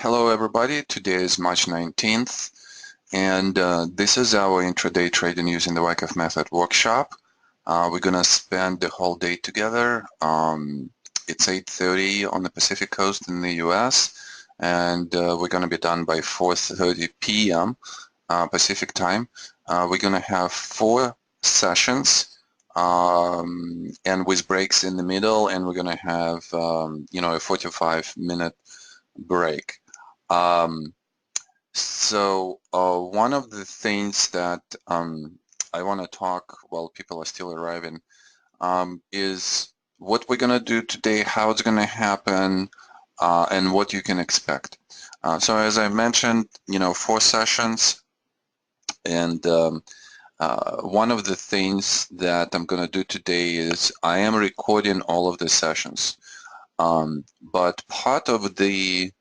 Hello everybody, today is March 19th and this is our intraday trading using the Wyckoff method workshop. We're going to spend the whole day together. It's 8:30 on the Pacific Coast in the US and we're going to be done by 4:30 p.m. Pacific time. We're going to have 4 sessions and with breaks in the middle, and we're going to have a 45-minute break. One of the things that I want to talk while people are still arriving is what we're going to do today, how it's going to happen, and what you can expect. So as I mentioned, 4 sessions, and one of the things that I'm going to do today is I am recording all of the sessions, but part of the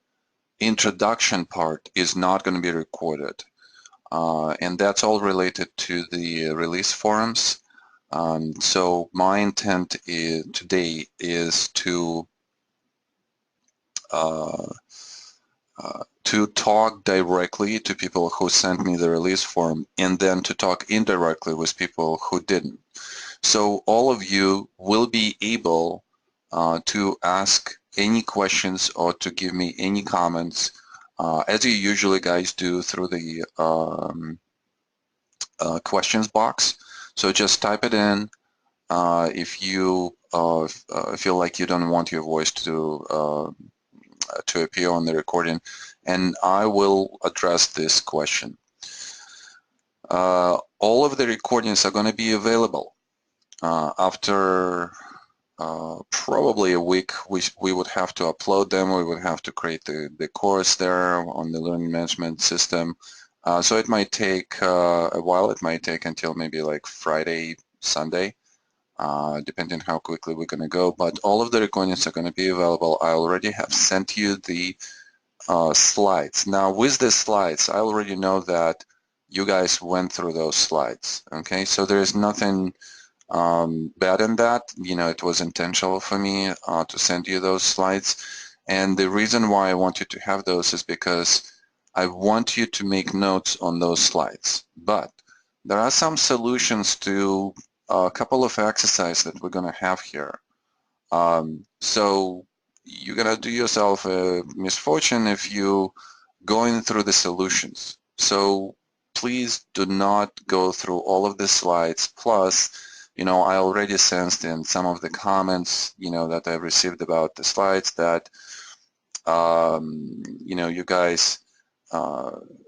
introduction part is not going to be recorded, and that's all related to the release forums. So my intent today is to talk directly to people who sent me the release form, and then to talk indirectly with people who didn't. So all of you will be able to ask any questions or to give me any comments, as you usually guys do through the questions box. So just type it in if you feel like you don't want your voice to appear on the recording, and I will address this question. All of the recordings are going to be available after probably a week. We would have to upload them. We would have to create the course there on the learning management system. So it might take a while. It might take until maybe like Friday, Sunday, depending how quickly we're going to go. But all of the recordings are going to be available. I already have sent you the slides. Now with the slides, I already know that you guys went through those slides. Okay, so there is nothing bad in that. It was intentional for me to send you those slides, and the reason why I want you to have those is because I want you to make notes on those slides. But there are some solutions to a couple of exercises that we're going to have here. So you're going to do yourself a misfortune if you going through the solutions. So please do not go through all of the slides. Plus, I already sensed in some of the comments, that I received about the slides that, you guys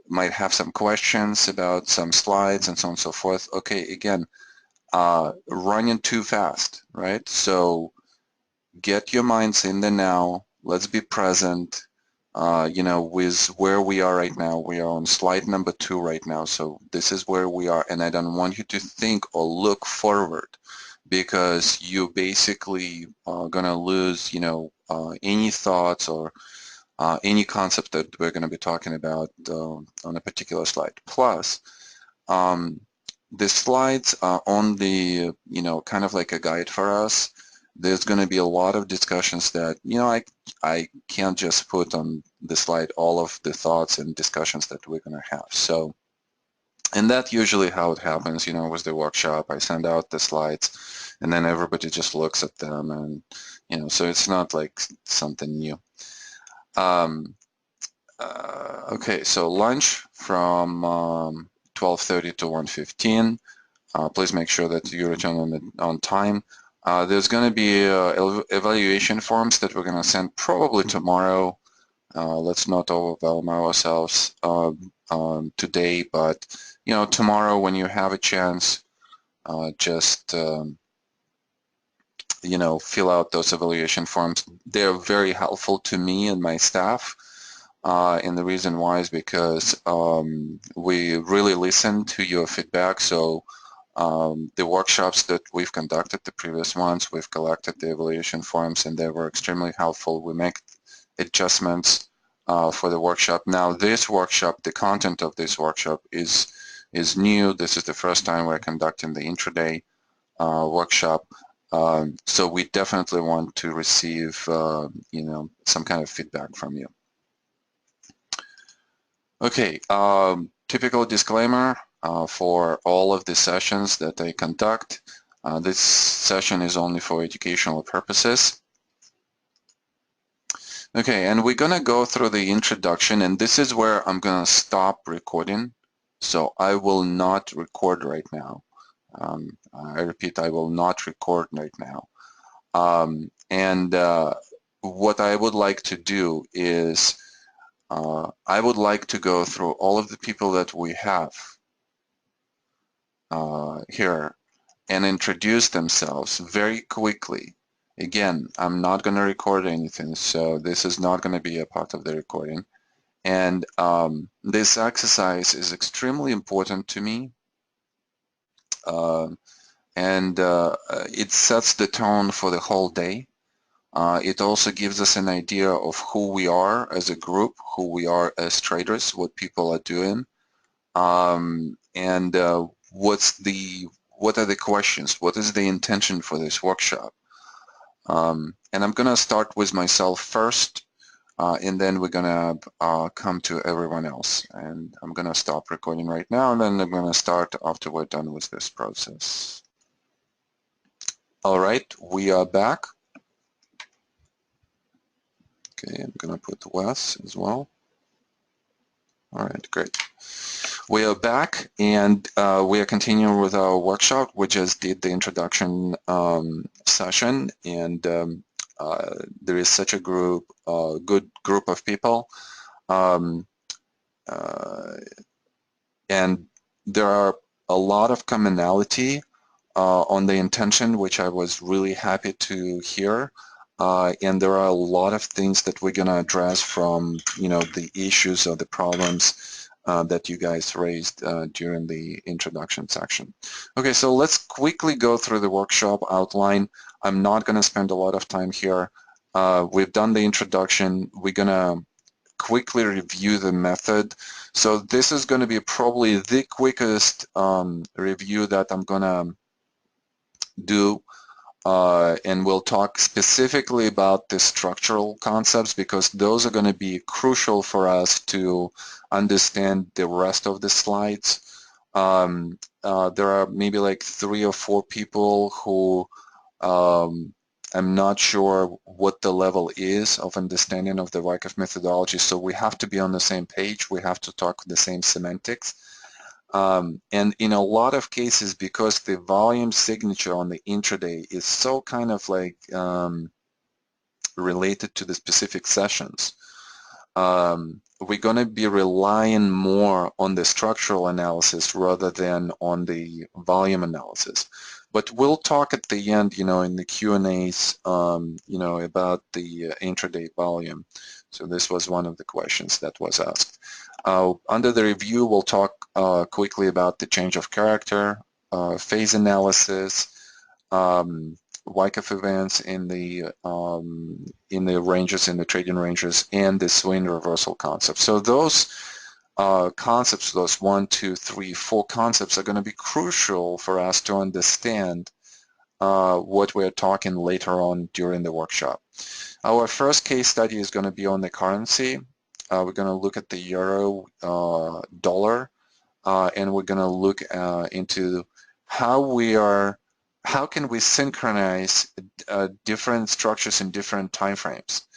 might have some questions about some slides and so on and so forth. Okay, again, running too fast, right? So get your minds in the now. Let's be present. With where we are right now. We are on slide number 2 right now. So this is where we are, and I don't want you to think or look forward, because you basically are going to lose, any thoughts or any concept that we're going to be talking about on a particular slide. Plus, the slides are on the, kind of like a guide for us. There's going to be a lot of discussions that, I can't just put on the slide all of the thoughts and discussions that we're going to have. So, and that's usually how it happens, with the workshop. I send out the slides, and then everybody just looks at them, and, so it's not like something new. Okay, so lunch from 12:30 to 1:15. Please make sure that you return on time. There's going to be evaluation forms that we're going to send probably tomorrow. Let's not overwhelm ourselves today, but tomorrow when you have a chance, just fill out those evaluation forms. They're very helpful to me and my staff, and the reason why is because we really listen to your feedback. So the workshops that we've conducted, the previous ones, we've collected the evaluation forms, and they were extremely helpful. We make adjustments for the workshop. Now this workshop, the content of this workshop is new. This is the first time we're conducting the intraday workshop. So we definitely want to receive some kind of feedback from you. Okay, typical disclaimer for all of the sessions that I conduct. This session is only for educational purposes. Okay, and we're gonna go through the introduction, and this is where I'm gonna stop recording. So I will not record right now. I repeat, I will not record right now. What I would like to do is I would like to go through all of the people that we have here and introduce themselves very quickly. Again, I'm not going to record anything, so this is not going to be a part of the recording. And this exercise is extremely important to me. Uh, and it sets the tone for the whole day. It also gives us an idea of who we are as a group, who we are as traders, what people are doing, and what are the questions, what is the intention for this workshop. And I'm going to start with myself first, and then we're going to come to everyone else. And I'm going to stop recording right now, and then I'm going to start after we're done with this process. All right, we are back. Okay, I'm going to put Wes as well. All right, great. We are back, and we are continuing with our workshop. We just did the introduction session, and there is such a good group of people, and there are a lot of commonality on the intention, which I was really happy to hear. And there are a lot of things that we're going to address from, the issues or the problems that you guys raised during the introduction section. Okay, so let's quickly go through the workshop outline. I'm not going to spend a lot of time here. We've done the introduction. We're going to quickly review the method. So this is going to be probably the quickest review that I'm going to do. And we'll talk specifically about the structural concepts because those are going to be crucial for us to understand the rest of the slides. There are maybe like 3 or 4 people who I'm not sure what the level is of understanding of the Wyckoff methodology, so we have to be on the same page. We have to talk the same semantics. And in a lot of cases, because the volume signature on the intraday is so kind of like related to the specific sessions, we're going to be relying more on the structural analysis rather than on the volume analysis. But we'll talk at the end, in the Q&As, about the intraday volume. So this was one of the questions that was asked. Under the review, we'll talk quickly about the change of character, phase analysis, Wyckoff events in the ranges, in the trading ranges, and the swing reversal concept. So those concepts, those 1, 2, 3, 4 concepts are going to be crucial for us to understand what we're talking later on during the workshop. Our first case study is going to be on the currency. We're going to look at the euro dollar, and we're going to look into how can we synchronize different structures in different time frames,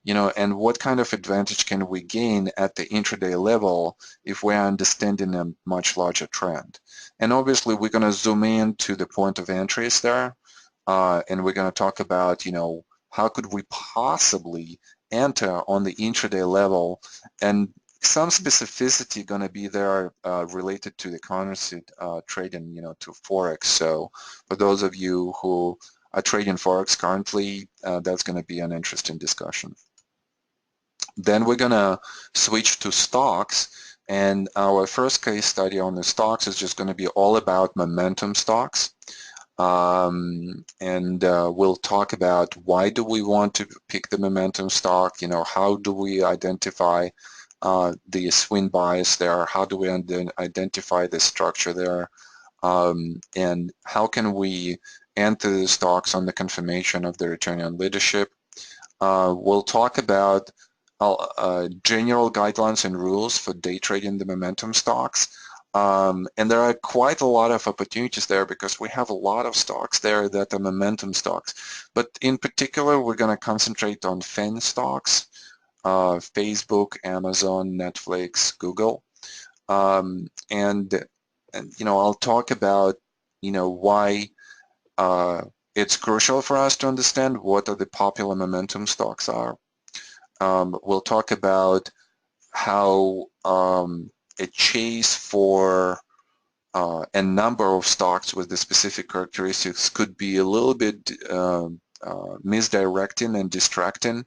and what kind of advantage can we gain at the intraday level if we're understanding a much larger trend. And obviously we're going to zoom in to the point of entries there, and we're going to talk about, how could we possibly enter on the intraday level, and some specificity going to be there related to the currency trading, to Forex. So for those of you who are trading Forex currently, that's going to be an interesting discussion. Then we're going to switch to stocks, and our first case study on the stocks is just going to be all about momentum stocks. We'll talk about why do we want to pick the momentum stock, how do we identify the swing bias there, how do we identify the structure there, and how can we enter the stocks on the confirmation of the return on leadership. We'll talk about general guidelines and rules for day trading the momentum stocks. And there are quite a lot of opportunities there because we have a lot of stocks there that are momentum stocks. But in particular, we're going to concentrate on FAN stocks, Facebook, Amazon, Netflix, Google. And I'll talk about, why it's crucial for us to understand what are the popular momentum stocks are. We'll talk about how a chase for a number of stocks with the specific characteristics could be a little bit misdirecting and distracting,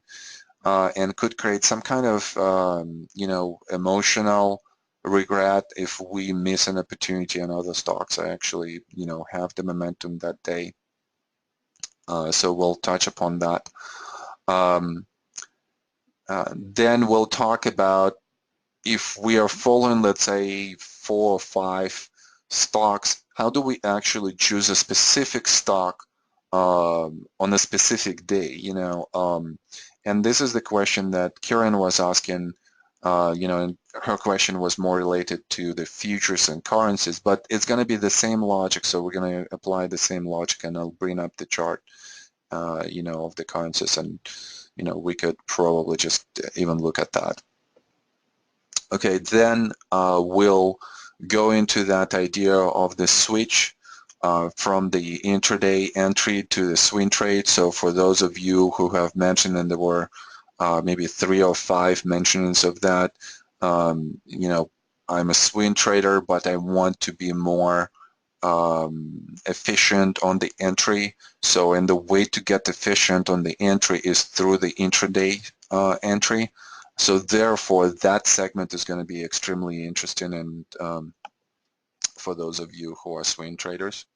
and could create some kind of emotional regret if we miss an opportunity on other stocks that actually have the momentum that day. So we'll touch upon that. Then we'll talk about if we are following, let's say, 4 or 5 stocks, how do we actually choose a specific stock on a specific day, and this is the question that Karen was asking, and her question was more related to the futures and currencies, but it's going to be the same logic, so we're going to apply the same logic, and I'll bring up the chart, of the currencies, and, we could probably just even look at that. Okay, then we'll go into that idea of the switch from the intraday entry to the swing trade. So for those of you who have mentioned, and there were maybe 3 or 5 mentions of that, I'm a swing trader, but I want to be more efficient on the entry. So, and the way to get efficient on the entry is through the intraday entry. So therefore, that segment is going to be extremely interesting, and for those of you who are swing traders.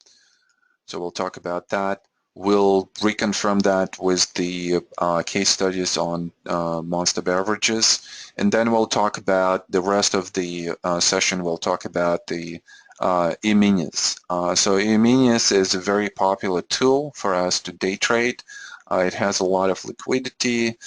So we'll talk about that. We'll reconfirm that with the case studies on Monster beverages, and then we'll talk about the rest of the session. We'll talk about the E-minis. So E-minis is a very popular tool for us to day trade. It has a lot of liquidity.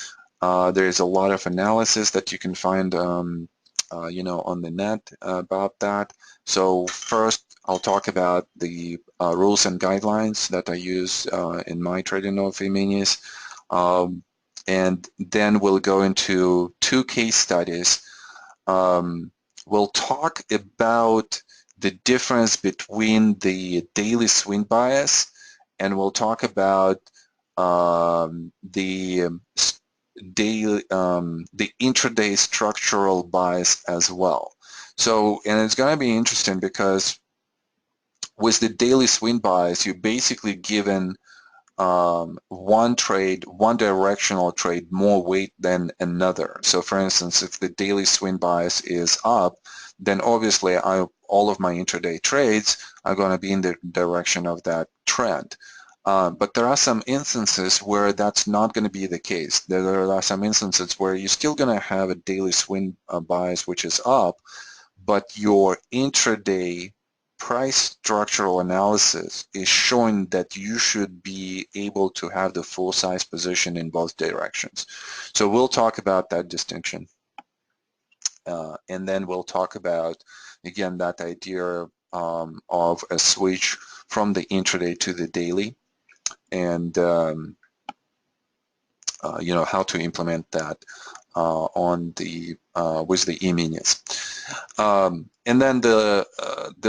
There's a lot of analysis that you can find, on the net about that. So first, I'll talk about the rules and guidelines that I use in my trading of E-minis, and then we'll go into 2 case studies. We'll talk about the difference between the daily swing bias, and we'll talk about the intraday structural bias as well. So, and it's going to be interesting because with the daily swing bias, you're basically given one trade, one directional trade, more weight than another. So for instance, if the daily swing bias is up, then obviously all of my intraday trades are going to be in the direction of that trend. But there are some instances where that's not going to be the case. There are some instances where you're still going to have a daily swing bias which is up, but your intraday price structural analysis is showing that you should be able to have the full size position in both directions. So we'll talk about that distinction. And then we'll talk about, again, that idea of a switch from the intraday to the daily, and how to implement that on the with the E-minis. And then the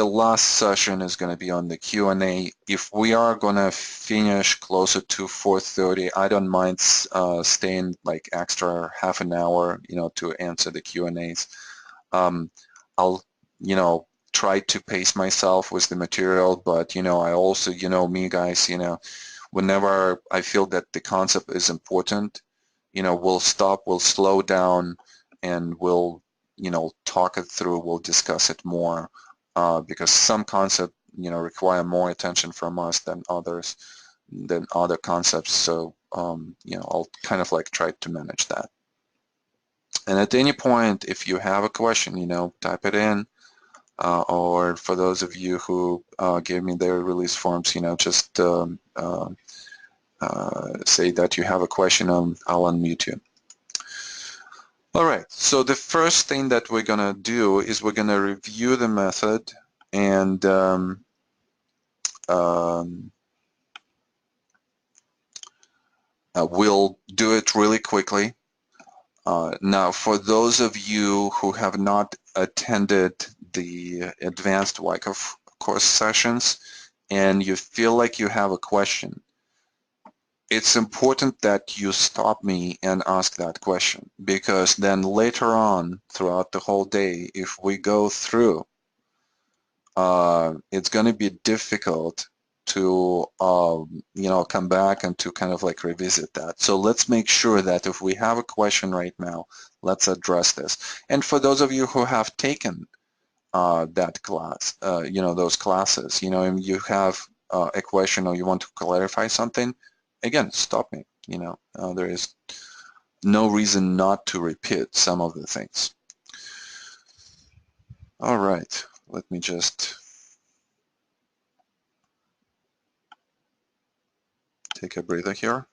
last session is going to be on the Q&A. If we are going to finish closer to 4:30, I don't mind staying like extra half an hour, to answer the Q&As. I'll, try to pace myself with the material, but, I also, me guys, whenever I feel that the concept is important, we'll stop, we'll slow down, and we'll, talk it through, we'll discuss it more, because some concepts, require more attention from us than others, than other concepts. So, I'll kind of like try to manage that. And at any point, if you have a question, type it in, or for those of you who gave me their release forms, just say that you have a question, I'll unmute you. All right, so the first thing that we're going to do is we're going to review the method, and we'll do it really quickly. Now, for those of you who have not attended the advanced Wyckoff course sessions and you feel like you have a question, it's important that you stop me and ask that question, because then later on throughout the whole day, if we go through, it's going to be difficult to come back and to kind of like revisit that. So let's make sure that if we have a question right now, let's address this. And for those of you who have taken that class, those classes, and you have a question or you want to clarify something, again, stop me. There is no reason not to repeat some of the things. All right, let me just take a breather here.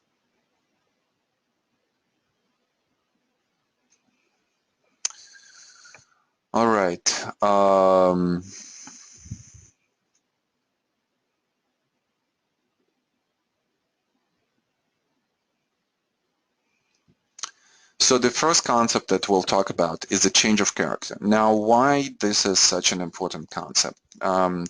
All right. So the first concept that we'll talk about is the change of character. Now, why this is such an important concept?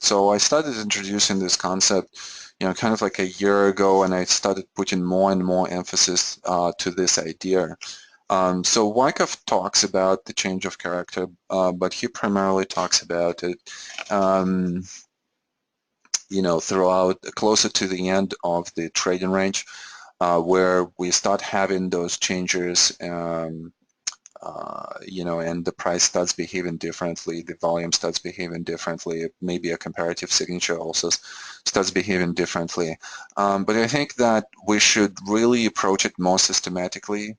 So I started introducing this concept, kind of like a year ago, and I started putting more and more emphasis to this idea. So Wyckoff talks about the change of character, but he primarily talks about it, throughout closer to the end of the trading range, where we start having those changes, and the price starts behaving differently, the volume starts behaving differently, maybe a comparative signature also starts behaving differently. But I think that we should really approach it more systematically.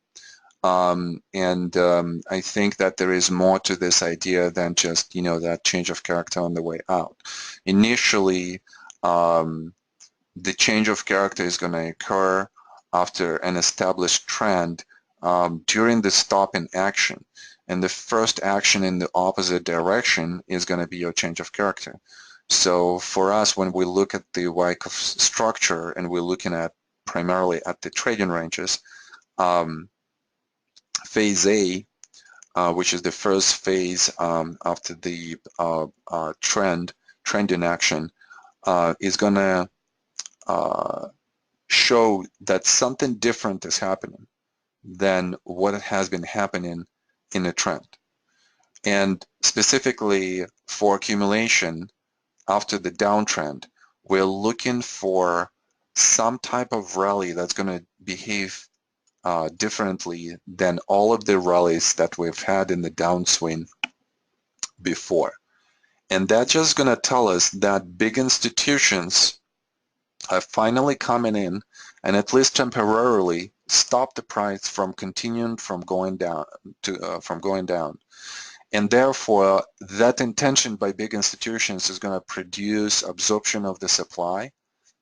I think that there is more to this idea than just, that change of character on the way out. Initially, the change of character is going to occur after an established trend during the stop in action. And the first action in the opposite direction is going to be your change of character. So for us, when we look at the Wyckoff structure and we're looking at primarily at the trading ranges, phase A, which is the first phase after the trend in action, is going to show that something different is happening than what has been happening in a trend. And specifically for accumulation after the downtrend, we're looking for some type of rally that's going to behave differently than all of the rallies that we've had in the downswing before. And that's just going to tell us that big institutions are finally coming in and at least temporarily stop the price from continuing from going down and therefore that intention by big institutions is going to produce absorption of the supply.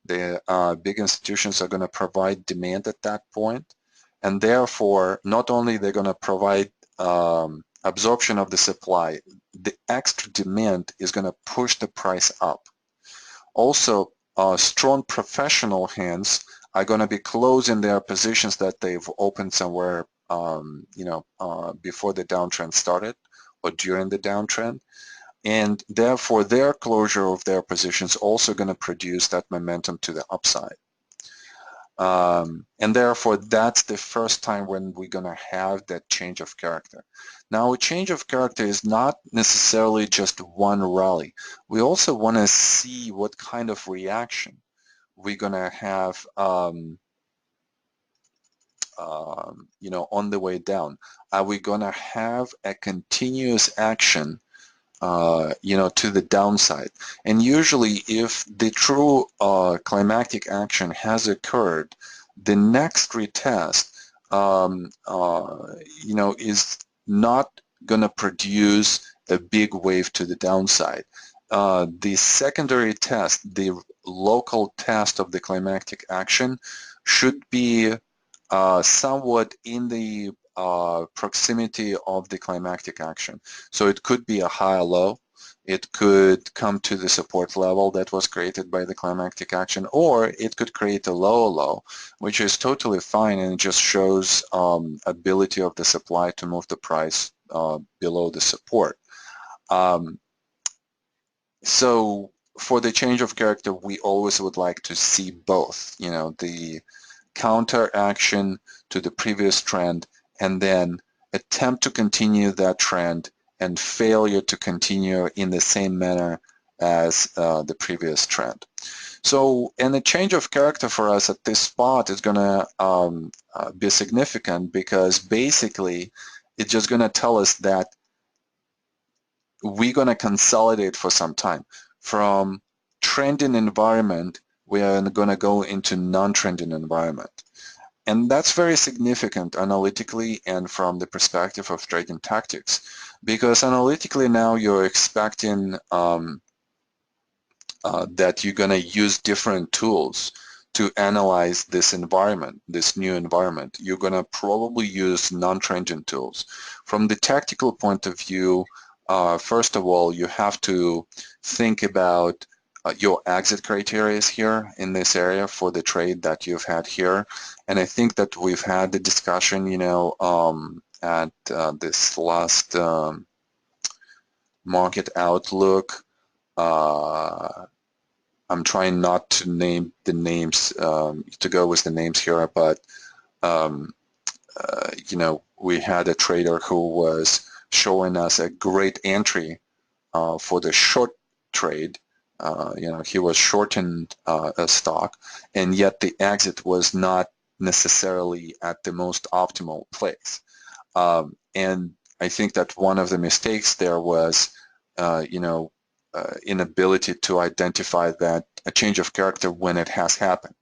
The big institutions are going to provide demand at that point, and therefore not only they're going to provide absorption of the supply, the extra demand is going to push the price up. Also, strong professional hands are going to be closing their positions that they've opened somewhere, before the downtrend started or during the downtrend, and therefore their closure of their positions also going to produce that momentum to the upside. And therefore, that's the first time when we're going to have that change of character. Now, a change of character is not necessarily just one rally. We also want to see what kind of reaction we're going to have, on the way down. Are we going to have a continuous action to the downside? And usually if the true climactic action has occurred, the next retest, is not going to produce a big wave to the downside. The secondary test, the local test of the climactic action, should be somewhat in the proximity of the climactic action. So it could be a high or low. It could come to the support level that was created by the climactic action, or it could create a lower low, which is totally fine, and it just shows ability of the supply to move the price below the support. So for the change of character, we always would like to see both, the counter action to the previous trend, and then attempt to continue that trend and failure to continue in the same manner as the previous trend. So, and the change of character for us at this spot is going to be significant, because basically it's just going to tell us that we're going to consolidate for some time. From trending environment, we are going to go into non-trending environment. And that's very significant analytically and from the perspective of trading tactics, because analytically now you're expecting that you're going to use different tools to analyze this environment, this new environment. You're going to probably use non-trending tools. From the tactical point of view, first of all, you have to think about your exit criteria here in this area for the trade that you've had here. And I think that we've had the discussion, at this last market outlook. I'm trying not to name the names, to go with the names here, but we had a trader who was showing us a great entry for the short trade. He was shorting a stock, and yet the exit was not necessarily at the most optimal place. And I think that one of the mistakes there was, inability to identify that a change of character when it has happened.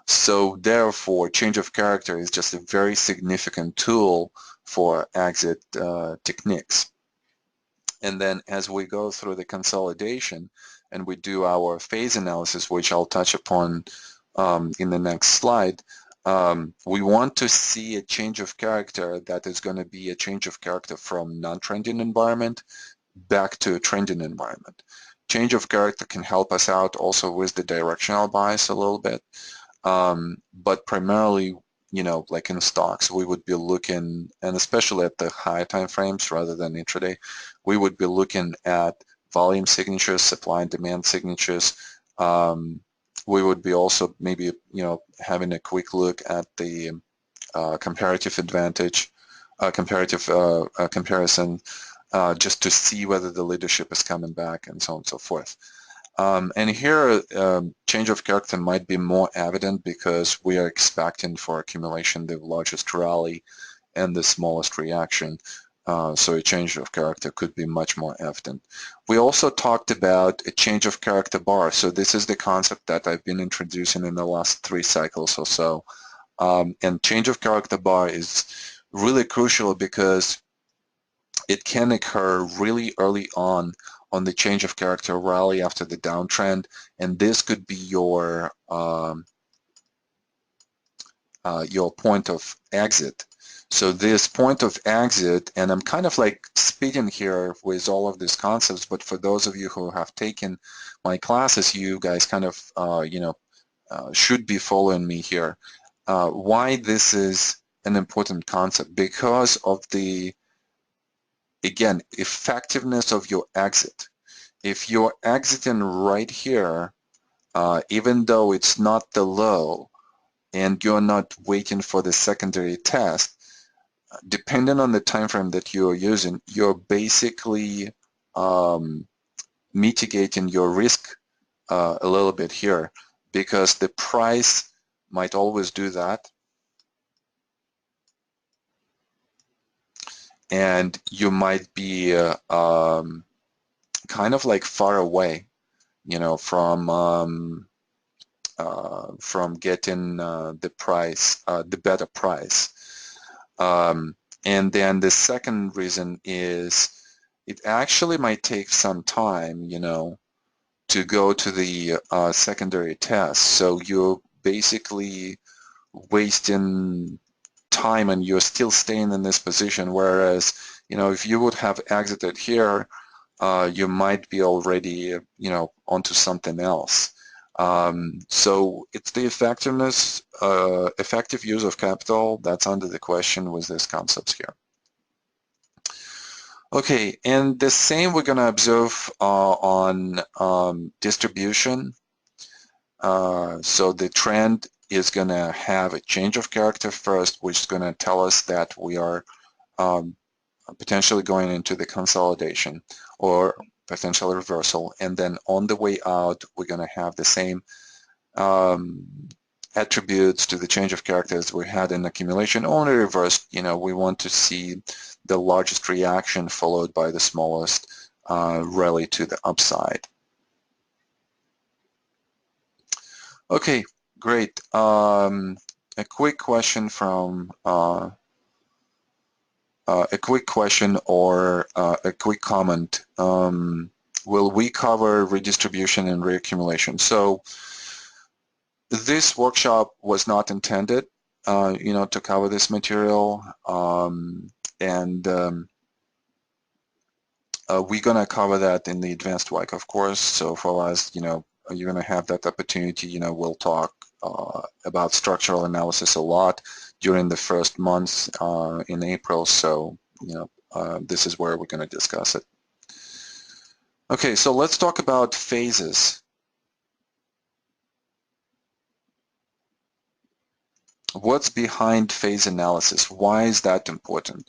So therefore, change of character is just a very significant tool for exit techniques. And then as we go through the consolidation and we do our phase analysis, which I'll touch upon in the next slide, we want to see a change of character that is going to be a change of character from non-trending environment back to a trending environment. Change of character can help us out also with the directional bias a little bit, but primarily, like in stocks, we would be looking, and especially at the high time frames rather than intraday, we would be looking at volume signatures, supply and demand signatures. We would be also maybe, having a quick look at the comparative advantage, comparison, just to see whether the leadership is coming back and so on and so forth. And here, change of character might be more evident because we are expecting for accumulation the largest rally and the smallest reaction. So a change of character could be much more evident. We also talked about a change of character bar. So this is the concept that I've been introducing in the last 3 cycles or so. And change of character bar is really crucial because it can occur really early on the change of character rally after the downtrend, and this could be your point of exit. So this point of exit, and I'm kind of like speaking here with all of these concepts, but for those of you who have taken my classes, you guys kind of should be following me here. Why this is an important concept? Because of the, again, effectiveness of your exit. If you're exiting right here, even though it's not the low and you're not waiting for the secondary test, depending on the time frame that you're using, you're basically mitigating your risk a little bit here, because the price might always do that. And you might be kind of like far away, from getting the price, the better price. And then the second reason is it actually might take some time, to go to the secondary test. So you're basically wasting time and you're still staying in this position, whereas, you know, if you would have exited here, you might be already, you know, onto something else. So it's the effectiveness, effective use of capital that's under the question with these concepts here. Okay, and the same we're going to observe on distribution. So the trend is going to have a change of character first, which is going to tell us that we are potentially going into the consolidation or potential reversal. And then on the way out, we're going to have the same attributes to the change of character as we had in accumulation, only reversed. You know, we want to see the largest reaction followed by the smallest rally to the upside. Okay, great. A quick question from a quick question or a quick comment. Will we cover redistribution and reaccumulation? So this workshop was not intended, you know, to cover this material, and we're gonna cover that in the advanced Wyckoff course. So for us, you know, you're gonna have that opportunity. You know, we'll talk about structural analysis a lot during the first month in April. So, you know, this is where we're gonna discuss it. Okay, so let's talk about phases. What's behind phase analysis? Why is that important?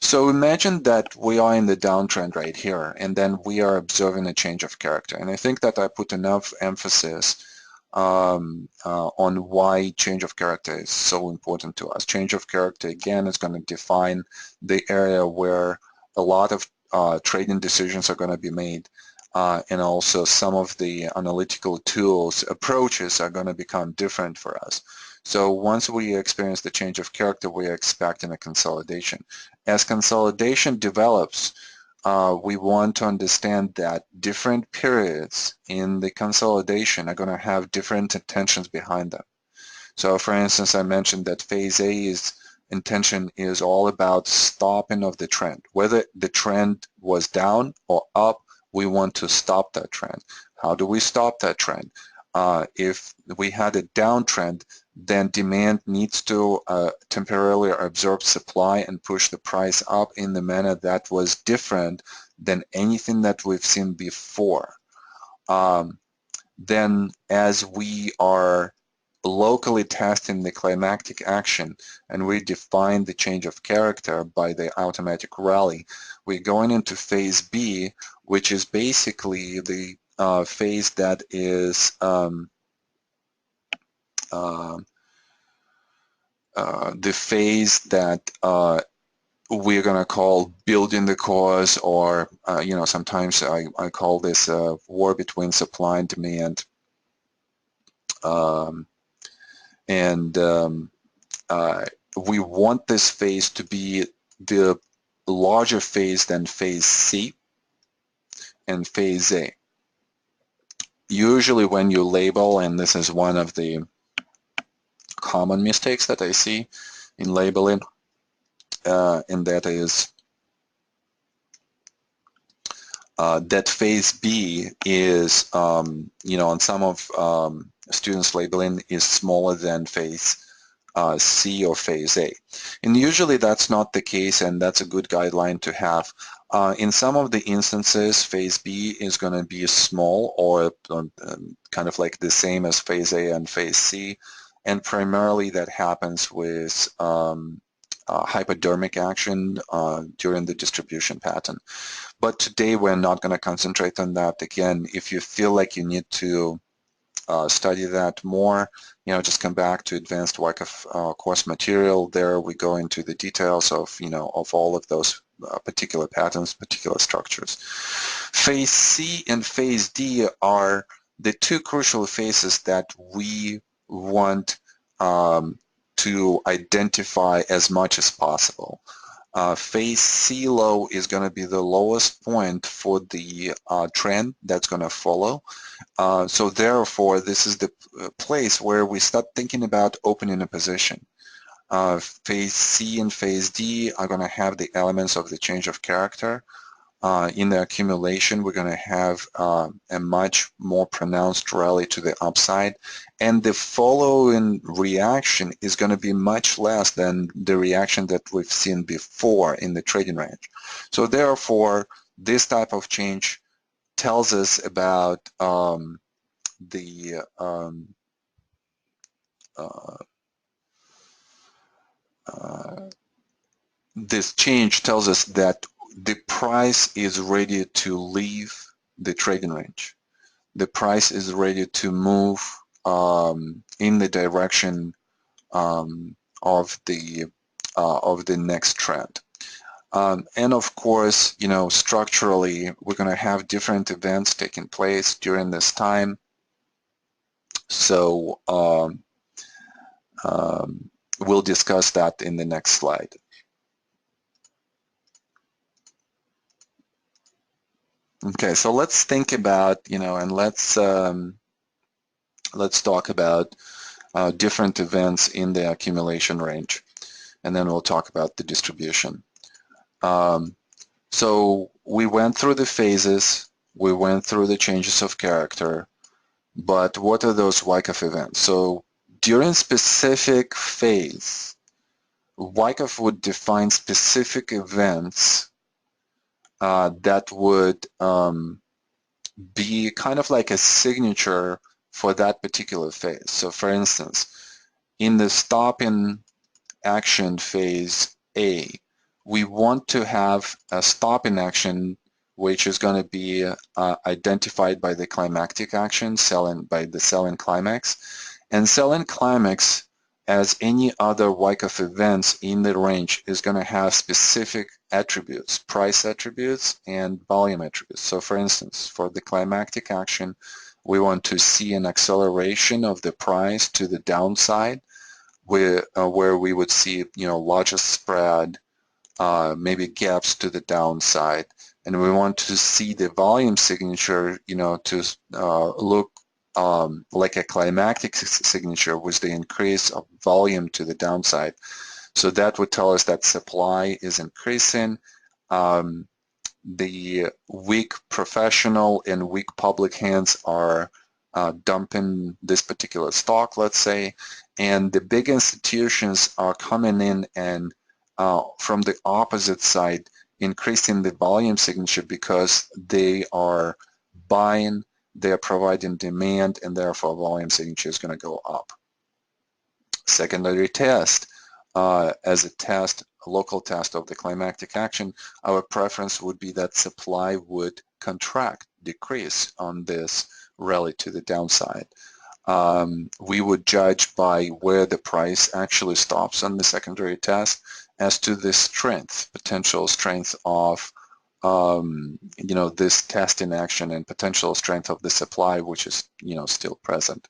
So imagine that we are in the downtrend right here, and then we are observing a change of character. And I think that I put enough emphasis on why change of character is so important to us. Change of character, again, is going to define the area where a lot of trading decisions are going to be made. And also some of the analytical tools, approaches are going to become different for us. So once we experience the change of character, we are expecting a consolidation. As consolidation develops, we want to understand that different periods in the consolidation are going to have different intentions behind them. So for instance, I mentioned that phase A's intention is all about stopping of the trend. Whether the trend was down or up, we want to stop that trend. How do we stop that trend? If we had a downtrend, then demand needs to temporarily absorb supply and push the price up in the manner that was different than anything that we've seen before. Then as we are locally testing the climactic action and we define the change of character by the automatic rally, we're going into phase B, which is basically the phase that is the phase that we're going to call building the cause, or you know, sometimes I call this a war between supply and demand. We want this phase to be the larger phase than phase C and phase A. Usually when you label, and this is one of the common mistakes that I see in labeling, and that is that phase B is, you know, on some of students' labeling is smaller than phase C or phase A. And usually that's not the case, and that's a good guideline to have. In some of the instances, phase B is going to be small or kind of like the same as phase A and phase C, and primarily that happens with hypodermic action during the distribution pattern. But today we're not going to concentrate on that. Again, if you feel like you need to study that more, you know, just come back to advanced Wyckoff course material. There we go into the details of, you know, of all of those particular patterns, particular structures. Phase C and phase D are the two crucial phases that we want to identify as much as possible. Phase C low is going to be the lowest point for the trend that's going to follow. So therefore, this is the place where we start thinking about opening a position. phase C and phase D are going to have the elements of the change of character. In the accumulation, we're going to have a much more pronounced rally to the upside, and the following reaction is going to be much less than the reaction that we've seen before in the trading range. So therefore, this type of change tells us about this change tells us that the price is ready to leave the trading range. The price is ready to move in the direction of the next trend. And of course, you know, structurally, we're going to have different events taking place during this time. So we'll discuss that in the next slide. Okay, so let's think about, you know, and let's talk about different events in the accumulation range, and then we'll talk about the distribution. So we went through the phases, we went through the changes of character, but what are those Wyckoff events? So during specific phase, Wyckoff would define specific events that would be kind of like a signature for that particular phase. So for instance, in the stop in action phase A, we want to have a stop in action which is going to be identified by the climactic action, by the sell-in climax. And sell-in climax, as any other Wyckoff events in the range, is going to have specific attributes, price attributes and volume attributes. So for instance, for the climactic action, we want to see an acceleration of the price to the downside, where we would see, you know, largest spread, maybe gaps to the downside, and we want to see the volume signature, you know, to look like a climactic signature with the increase of volume to the downside. So that would tell us that supply is increasing. The weak professional and weak public hands are dumping this particular stock, let's say, and the big institutions are coming in and from the opposite side, increasing the volume signature because they are buying, they are providing demand, and therefore volume signature is going to go up. Secondary test, as a test, a local test of the climactic action, our preference would be that supply would contract, decrease on this rally to the downside. We would judge by where the price actually stops on the secondary test as to the strength, potential strength of you know, this test in action and potential strength of the supply, which is, you know, still present.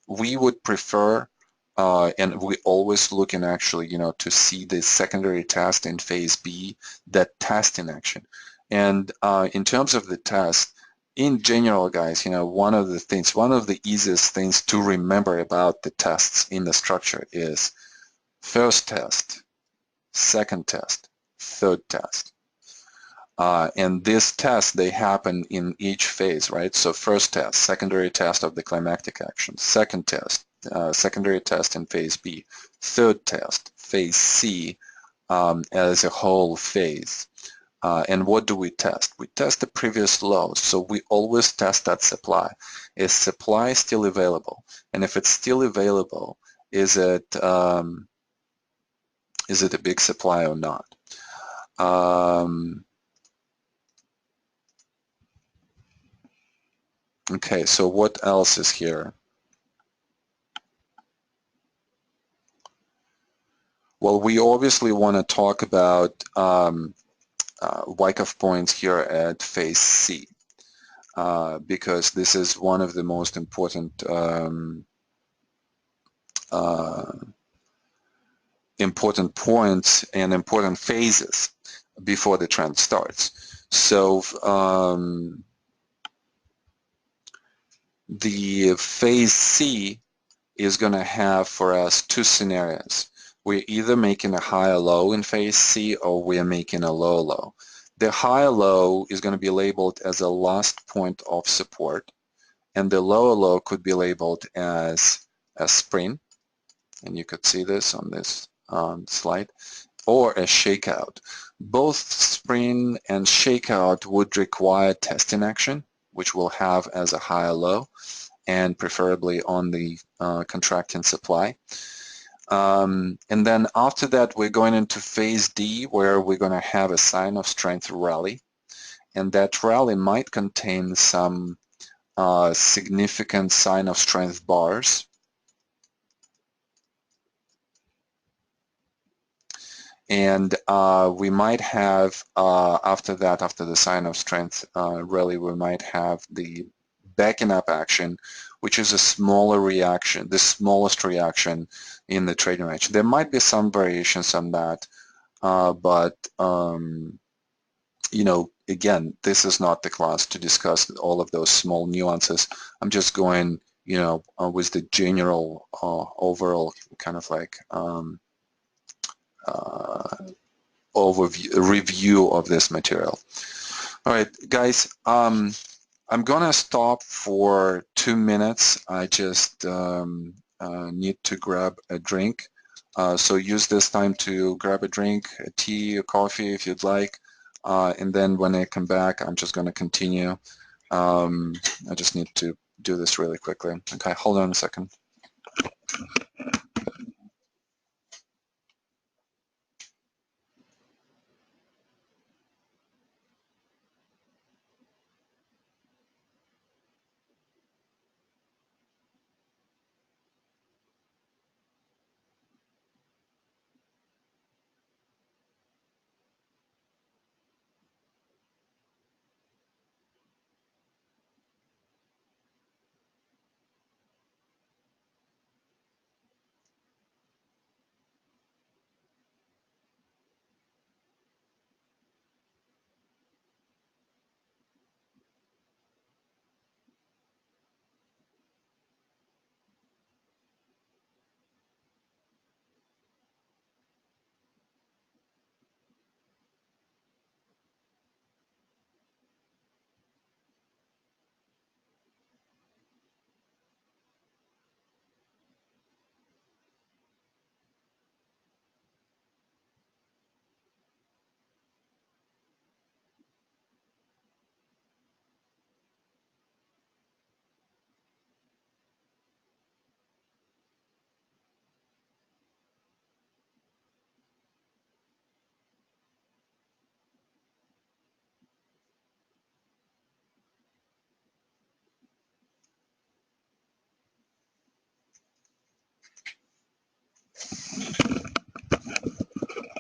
We would prefer, and we always looking actually, you know, to see the secondary test in phase B, that test in action. And in terms of the test, in general, guys, you know, one of the easiest things to remember about the tests in the structure is first test, second test, third test. And this test, they happen in each phase, right? So first test, secondary test of the climactic action, second test, secondary test in phase B, third test, phase C, as a whole phase. And what do we test? We test the previous lows. So we always test that supply. Is supply still available? And if it's still available, is it a big supply or not? Okay, so what else is here? Well, we obviously want to talk about Wyckoff points here at phase C, because this is one of the most important important points and important phases before the trend starts. So the phase C is going to have for us two scenarios. We're either making a higher low in phase C or we're making a lower low. The higher low is going to be labeled as a last point of support, and the lower low could be labeled as a spring, and you could see this on this slide, or a shakeout. Both spring and shakeout would require testing action, which we'll have as a higher low, and preferably on the contracting supply. And then after that, we're going into phase D, where we're going to have a sign of strength rally, and that rally might contain some significant sign of strength bars. And we might have, after that, after the sign of strength rally, we might have the backing up action, which is a smaller reaction, the smallest reaction in the trading range. There might be some variations on that, but you know, again, this is not the class to discuss all of those small nuances. I'm just going, you know, with the general overall kind of like review of this material. All right, guys, I'm gonna stop for 2 minutes. I just need to grab a drink. So use this time to grab a drink, a tea, a coffee if you'd like. And then when I come back, I'm just gonna continue. I just need to do this really quickly. Okay, hold on a second.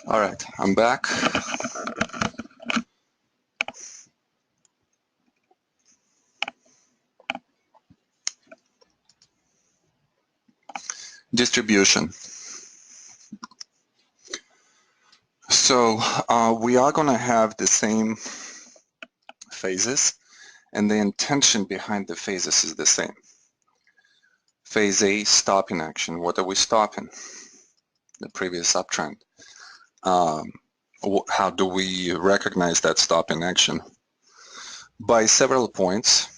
All right, I'm back. Distribution. So we are going to have the same phases, and the intention behind the phases is the same. Phase A, stopping action. What are we stopping? The previous uptrend. How do we recognize that stopping action? By several points.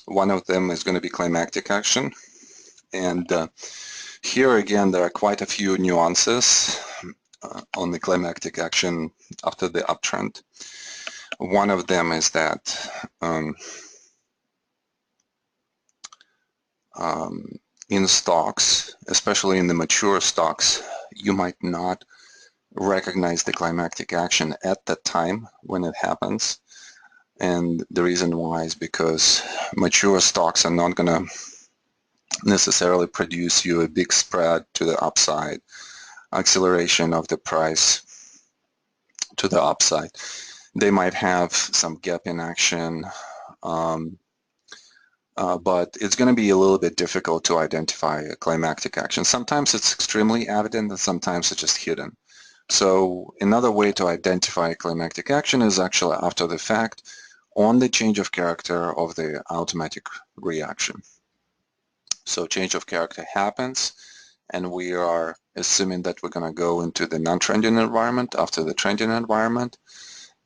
One of them is going to be climactic action, and here again there are quite a few nuances on the climactic action after the uptrend. One of them is that in stocks, especially in the mature stocks, you might not recognize the climactic action at the time when it happens. And the reason why is because mature stocks are not going to necessarily produce you a big spread to the upside, acceleration of the price to the upside. They might have some gap in action, but it's going to be a little bit difficult to identify a climactic action. Sometimes it's extremely evident and sometimes it's just hidden. So another way to identify climactic action is actually after the fact on the change of character of the automatic reaction. So change of character happens, and we are assuming that we're going to go into the non-trending environment after the trending environment.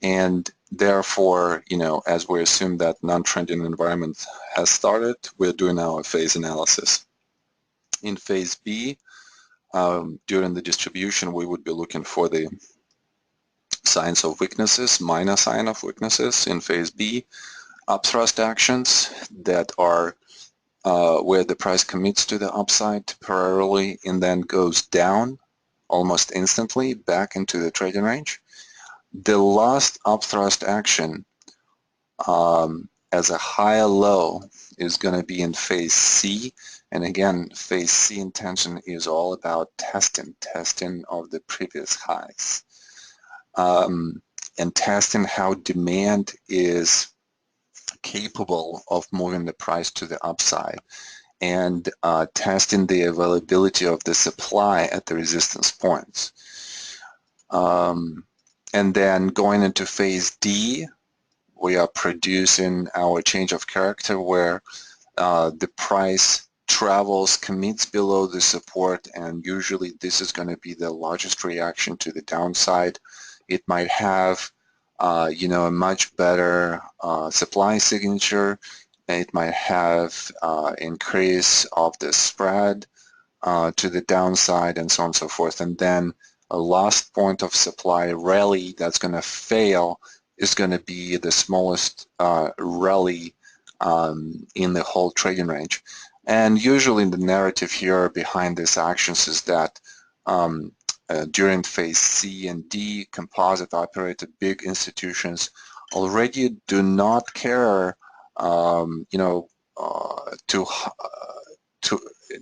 And therefore, as we assume that non-trending environment has started, we're doing our phase analysis. In phase B, during the distribution, we would be looking for the signs of weaknesses, minor sign of weaknesses. In phase B, upthrust actions that are where the price commits to the upside temporarily and then goes down almost instantly back into the trading range. The last upthrust action as a higher low is going to be in phase C. And again, phase C intention is all about testing of the previous highs, and testing how demand is capable of moving the price to the upside, and testing the availability of the supply at the resistance points. And then going into phase D, we are producing our change of character where the price travels, commits below the support, and usually this is going to be the largest reaction to the downside. It might have a much better supply signature. It might have increase of the spread to the downside and so on and so forth. And then a last point of supply rally that's going to fail is going to be the smallest rally in the whole trading range. And usually the narrative here behind these actions is that during phase C and D, composite operated big institutions already do not care,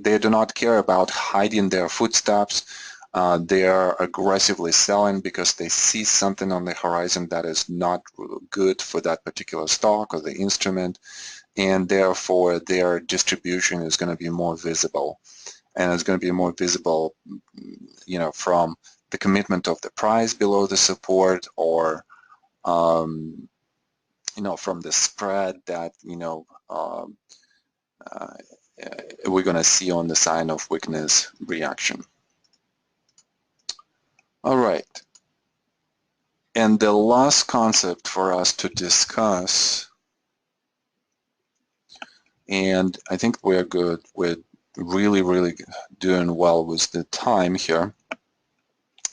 they do not care about hiding their footsteps. They are aggressively selling because they see something on the horizon that is not good for that particular stock or the instrument, and therefore their distribution is going to be more visible. And it's going to be more visible, from the commitment of the price below the support, or, from the spread that, we're going to see on the sign of weakness reaction. All right. And the last concept for us to discuss, and I think we're good with really doing well with the time here,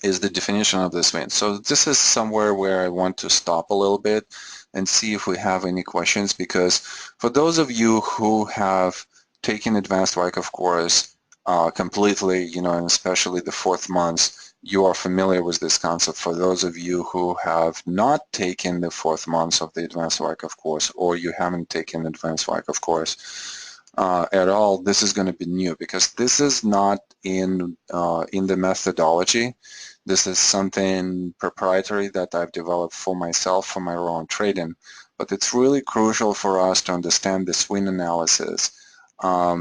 is the definition of the swing. So this is somewhere where I want to stop a little bit and see if we have any questions, because for those of you who have taken advanced Wyckoff course completely, and especially the 4th month, you are familiar with this concept. For those of you who have not taken the 4th month of the advanced Wyckoff course, or you haven't taken the advanced Wyckoff course at all, this is going to be new, because this is not in the methodology. This is something proprietary that I've developed for myself, for my own trading. But it's really crucial for us to understand the swing analysis. How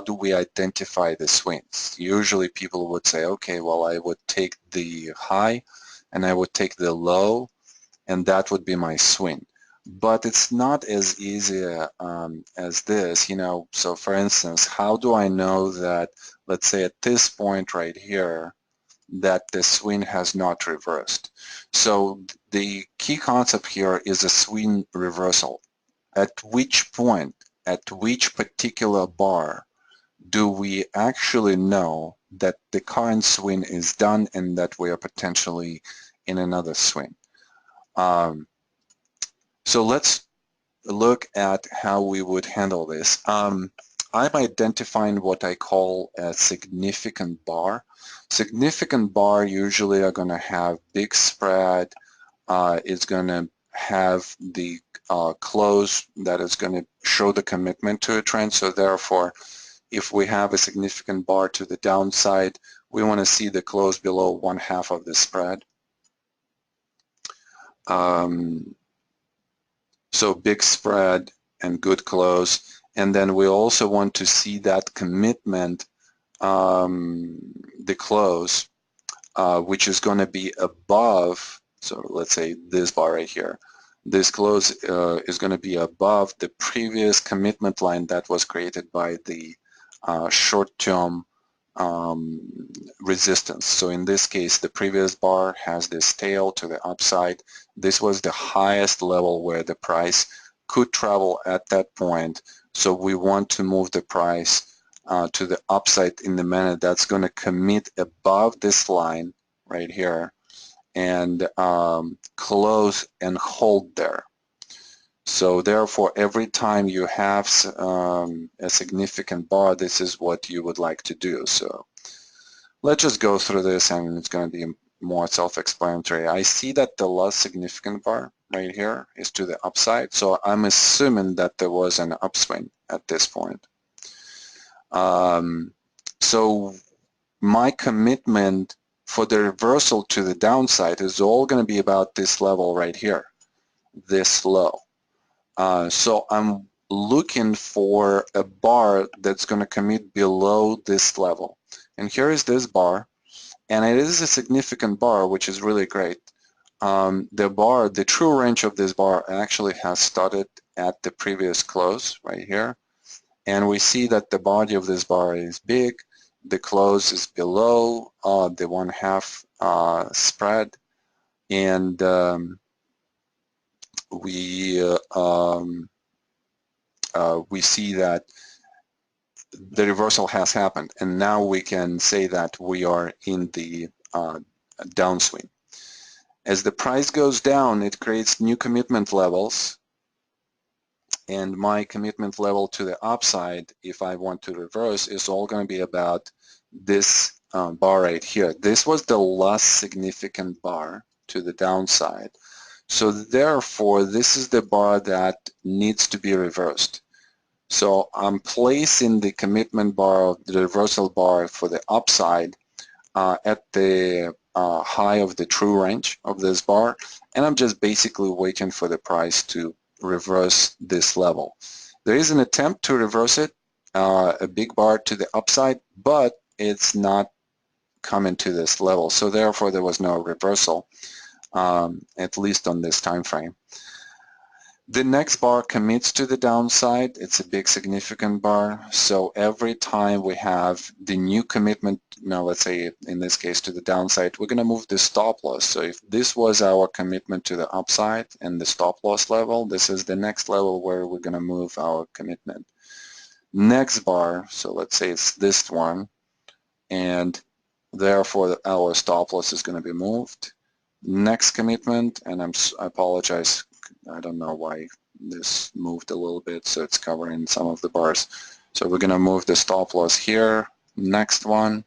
do we identify the swings? Usually people would say, okay, well, I would take the high and I would take the low, and that would be my swing. But it's not as easy as this, So for instance, how do I know that, let's say at this point right here, that the swing has not reversed? So the key concept here is a swing reversal. At which point, at which particular bar do we actually know that the current swing is done and that we are potentially in another swing? So let's look at how we would handle this. I'm identifying what I call a significant bar. Significant bar usually are going to have big spread. It's going to have the close that is going to show the commitment to a trend. So therefore, if we have a significant bar to the downside, we want to see the close below 1/2 of the spread. So big spread and good close. And then we also want to see that commitment, the close, which is going to be above, so let's say this bar right here, this close is going to be above the previous commitment line that was created by the short-term resistance. So in this case, the previous bar has this tail to the upside. This was the highest level where the price could travel at that point. So we want to move the price to the upside in the manner that's going to commit above this line right here and close and hold there. So therefore, every time you have a significant bar, this is what you would like to do. So let's just go through this, and it's going to be more self-explanatory. I see that the last significant bar right here is to the upside, so I'm assuming that there was an upswing at this point. So my commitment for the reversal to the downside is all going to be about this level right here, this low. So I'm looking for a bar that's going to commit below this level. And here is this bar, and it is a significant bar, which is really great. The true range of this bar actually has started at the previous close right here. And we see that the body of this bar is big. The close is below the 1/2 spread. And we see that the reversal has happened, and now we can say that we are in the downswing. As the price goes down, it creates new commitment levels, and my commitment level to the upside, if I want to reverse, is all going to be about this bar right here. This was the last significant bar to the downside. So therefore, this is the bar that needs to be reversed. So I'm placing the commitment bar, the reversal bar for the upside at the high of the true range of this bar, and I'm just basically waiting for the price to reverse this level. There is an attempt to reverse it, a big bar to the upside, but it's not coming to this level. So therefore, there was no reversal, at least on this time frame. The next bar commits to the downside. It's a big significant bar. So every time we have the new commitment, now let's say in this case to the downside, we're going to move the stop loss. So if this was our commitment to the upside and the stop loss level, this is the next level where we're going to move our commitment. Next bar, so let's say it's this one, and therefore our stop loss is going to be moved. Next commitment, and I apologize, I don't know why this moved a little bit, so it's covering some of the bars. So we're going to move the stop loss here. Next one,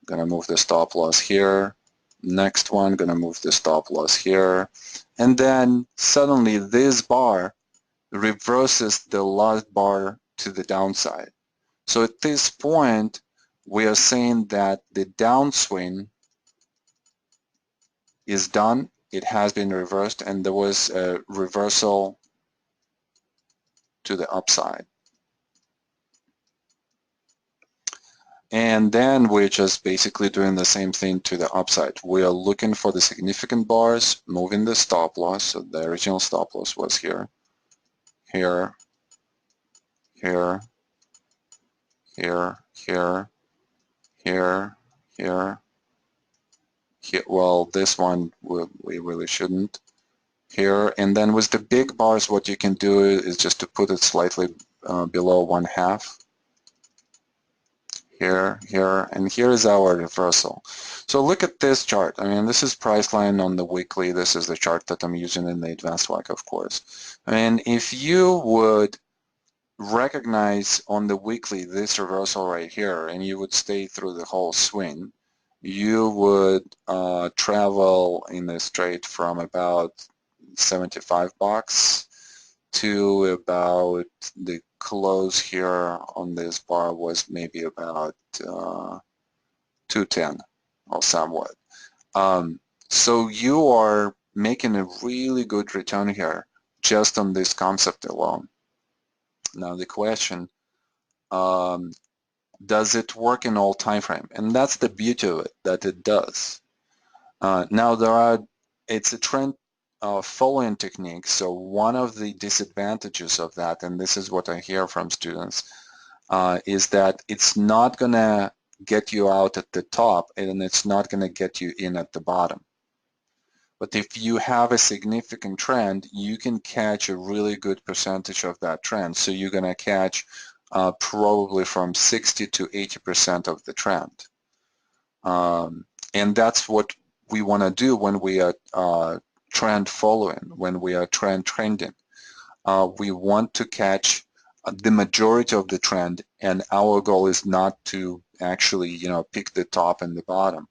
going to move the stop loss here. Next one, going to move the stop loss here. And then suddenly this bar reverses the last bar to the downside. So at this point, we are saying that the downswing is done. It has been reversed, and there was a reversal to the upside. And then we're just basically doing the same thing to the upside. We are looking for the significant bars, moving the stop loss. So the original stop loss was here, here, here, here, here, here, here. Well, this one we really shouldn't. Here, and then with the big bars, what you can do is just to put it slightly below 1/2. Here, here, and here is our reversal. So look at this chart. I mean, this is price line on the weekly. This is the chart that I'm using in the advanced Wyckoff course. And if you would recognize on the weekly this reversal right here, and you would stay through the whole swing, you would travel in the straight from about $75 to about the close here on this bar was maybe about 210 or somewhat. So you are making a really good return here just on this concept alone. Now the question, does it work in all time frame? And that's the beauty of it, that it does. Now it's a trend following technique. So one of the disadvantages of that, and this is what I hear from students, is that it's not going to get you out at the top and it's not going to get you in at the bottom. But if you have a significant trend, you can catch a really good percentage of that trend. So you're going to catch probably from 60 to 80% of the trend. And that's what we want to do when we are trend following, when we are trending. We want to catch the majority of the trend, and our goal is not to actually, pick the top and the bottom.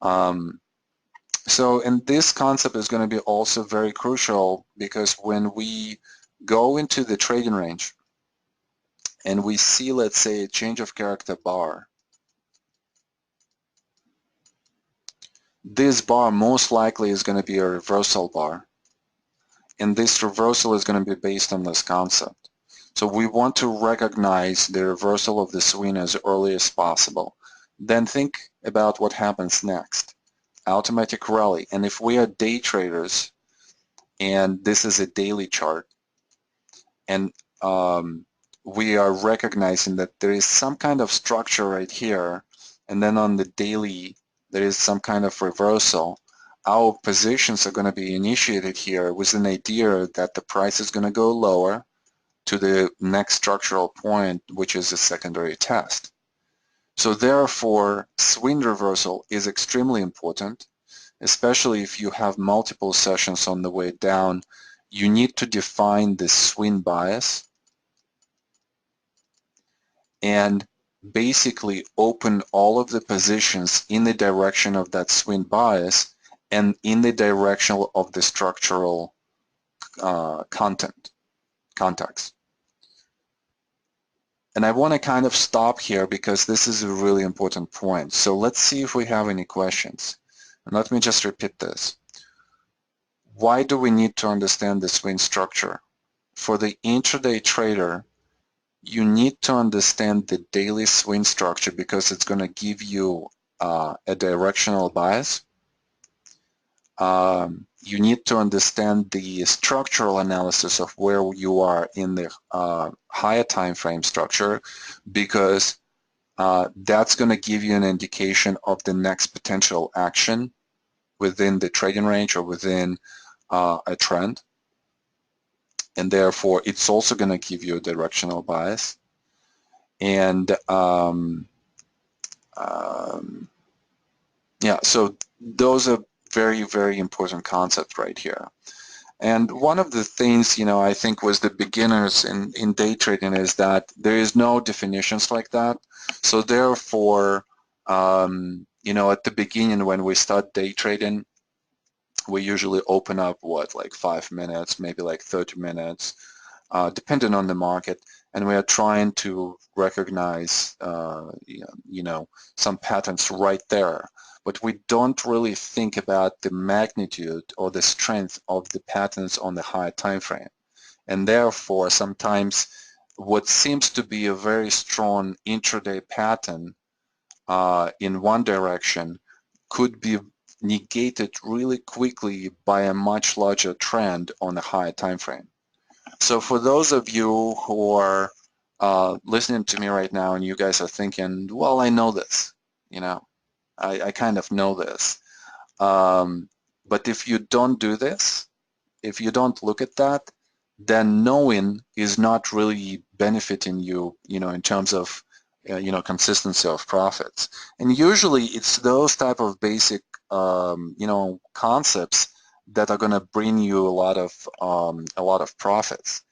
And this concept is going to be also very crucial, because when we go into the trading range and we see, let's say, a change of character bar, this bar most likely is going to be a reversal bar. And this reversal is going to be based on this concept. So we want to recognize the reversal of the swing as early as possible. Then think about what happens next. Automatic rally. And if we are day traders, and this is a daily chart, and we are recognizing that there is some kind of structure right here, and then on the daily there is some kind of reversal, our positions are going to be initiated here with an idea that the price is going to go lower to the next structural point, which is a secondary test. So therefore, swing reversal is extremely important, especially if you have multiple sessions on the way down. You need to define the swing bias and basically open all of the positions in the direction of that swing bias and in the direction of the structural context. And I want to kind of stop here because this is a really important point. So let's see if we have any questions. And let me just repeat this. Why do we need to understand the swing structure? For the intraday trader, you need to understand the daily swing structure because it's going to give you a directional bias. You need to understand the structural analysis of where you are in the higher time frame structure, because that's going to give you an indication of the next potential action within the trading range or within a trend. And therefore, it's also going to give you a directional bias. And yeah, so those are very, very important concepts right here. And one of the things, I think was the beginners in day trading is that there is no definitions like that. So therefore, at the beginning when we start day trading, we usually open up, like 5 minutes, maybe like 30 minutes, depending on the market. And we are trying to recognize, some patterns right there. But we don't really think about the magnitude or the strength of the patterns on the higher time frame. And therefore, sometimes what seems to be a very strong intraday pattern in one direction could be negated really quickly by a much larger trend on the higher time frame. So for those of you who are listening to me right now and you guys are thinking, well, I know this, I kind of know this. But if you don't do this, if you don't look at that, then knowing is not really benefiting you, in terms of, consistency of profits. And usually it's those type of basic, concepts that are going to bring you a lot of profits.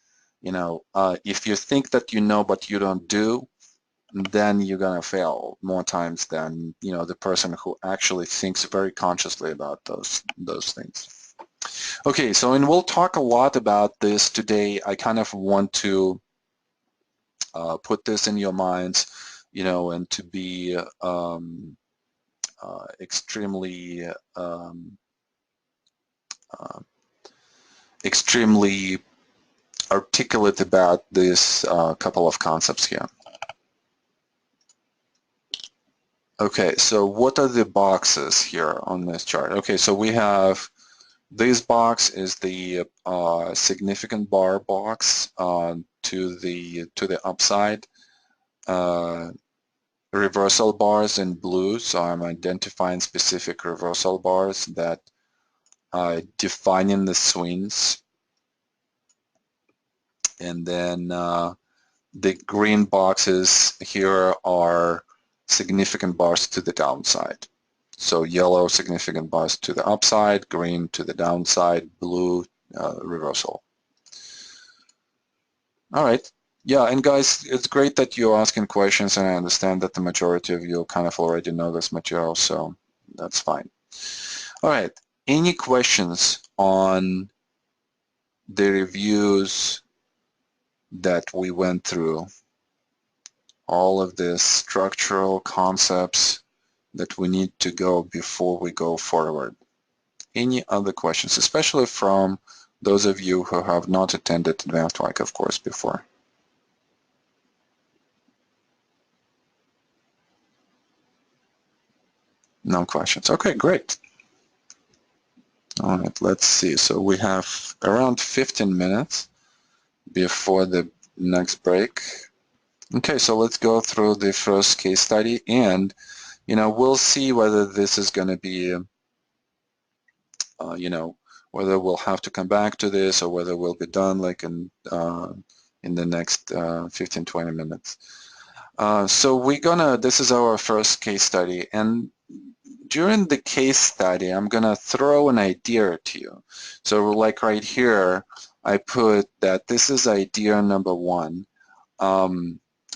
If you think that you know but you don't do, then you're going to fail more times than the person who actually thinks very consciously about those things. Okay, so and we'll talk a lot about this today. I kind of want to put this in your minds, and to be extremely extremely articulate about this couple of concepts here. Okay, so what are the boxes here on this chart? Okay, so we have This box is the significant bar box to the upside. Reversal bars in blue, so I'm identifying specific reversal bars that defining the swings. And then the green boxes here are significant bars to the downside. So yellow significant bars to the upside, green to the downside, blue reversal. All right. Yeah, and guys, it's great that you're asking questions, and I understand that the majority of you kind of already know this material, so that's fine. All right. Any questions on the reviews that we went through? All of the structural concepts that we need to go before we go forward. Any other questions, especially from those of you who have not attended Advanced Wyckoff course before? No questions. Okay, great. All right, let's see. So we have around 15 minutes before the next break. Okay, so let's go through the first case study, and we'll see whether this is going to be whether we'll have to come back to this or whether we'll be done like in the next 15-20 minutes. So this is our first case study, and during the case study I'm gonna throw an idea to you. So like right here I put that this is idea number one.